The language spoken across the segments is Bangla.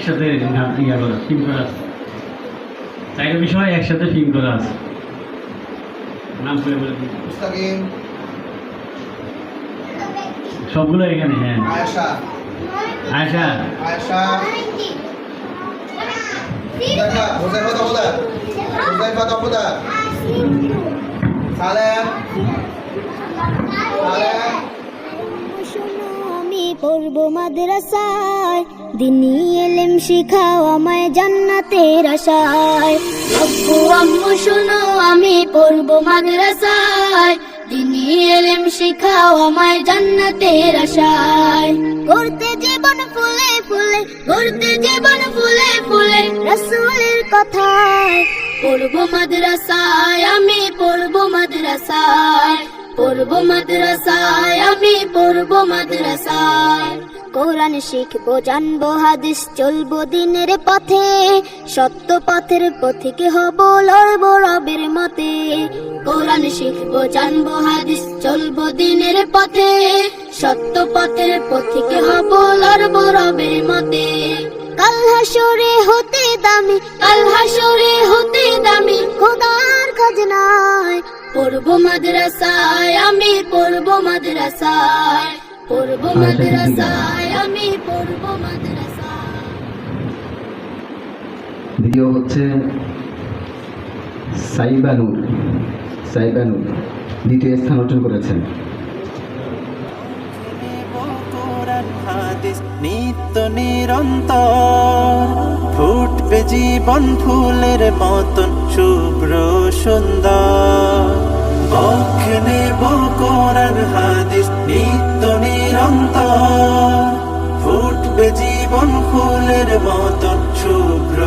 একসাথে ইয়া করা ফিল্ম করা আছে, চারটা বিষয় একসাথে ফিল্ম করা আছে। নাম করে বলে দিই মুস্তাকিম, সবগুলো এখানে। হ্যাঁ, আয়েশা, আয়শা, আয়েশা, হুজাইফা তাবুদা, হুজাইফা তাবুদা, সালেম, সালেম। শোনো আমি পড়বো মাদ্রাসায়, দিনী এলেম শিখাও আমায় জান্নাতের আশায়। আব্বু আম্মু শোনো আমি পড়বো মাদ্রাসায়, দিনী এলেম শিখাও আমায় জান্নাতের আশায়। করতে জীবন ফুলে ফুলে, করতে জীবন ফুলে ফুলে রাসূলের কথায়। পড়বো মাদ্রাসায় আমি পড়বো মাদ্রাসায়, পড়বো মাদ্রাসায় আমি পড়বো মাদ্রাসায়। কোরআন শিখবো জানবো হাদিস চলবো দিনের পথে, সত্য পথের পথিক হব লড়বো রবের মতে। কোরআন শিখবো জানবো হাদিস চলবো দিনের পথে, সত্য পথের পথিক হব লড়বো রবের মতে। কাল হাসরে হতে দামি, কাল হাসরে হতে দামি খোদার খাজনায়। পড়বো মাদ্রাসায় আমি পড়বো মাদ্রাসায়, পড়বো মাদ্রাসায় আমি পড়বো মাদ্রাসায়। দ্বিতীয় হচ্ছে সাইবানুর, সাইবানুর দ্বিতীয় স্থান অর্জন করেছেন। নিত্য নিরন্তর ফুটবে জীবন ফুলের মতন শুভ্র সুন্দর। পক্ষে নেব কোরআন হাদিস নিত্য নিরন্তর ফুটবে জীবন ফুলের মতন শুভ্র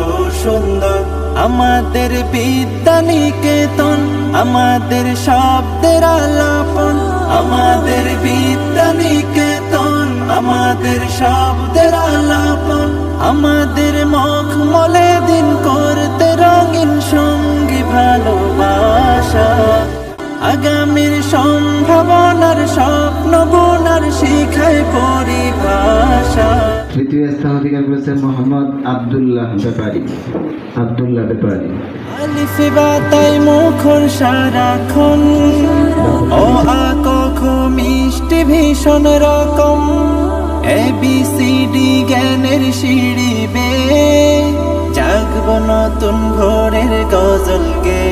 সুন্দর। আমাদের বিদ্যা নিকেতন, আমাদের শব্দের আলাপন, আমাদের বিদ্যা নিকেতন, আমাদের শব্দের আলাপন। আমাদের মখমলে দিন করতে রঙিন সঙ্গী ভালোবাসা। আগামীর সম্ভাবনার স্বপ্ন বোনার শিখায় পরিভাষা। তৃতীয় স্থান অধিকার করেছেন মোহাম্মদ আব্দুল্লাহ ব্যাপারী, আব্দুল্লাহ ব্যাপারী। আলিফে বাতায় মুখর সারাক্ষণ, ও আ ক খ মিষ্টি ভীষণ রকম। ABCD জ্ঞানের সিঁড়ি বেয়ে জাগবো নতুন ভোরের গজল গে।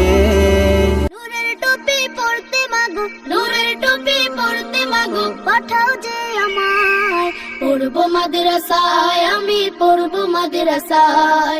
নূরের টুপি পড়তে মাগো, নূরের টুপি পড়তে মাগো পাঠাও যে আমায়। পড়বো মাদ্রাসায় আমি পড়বো মাদ্রাসায়।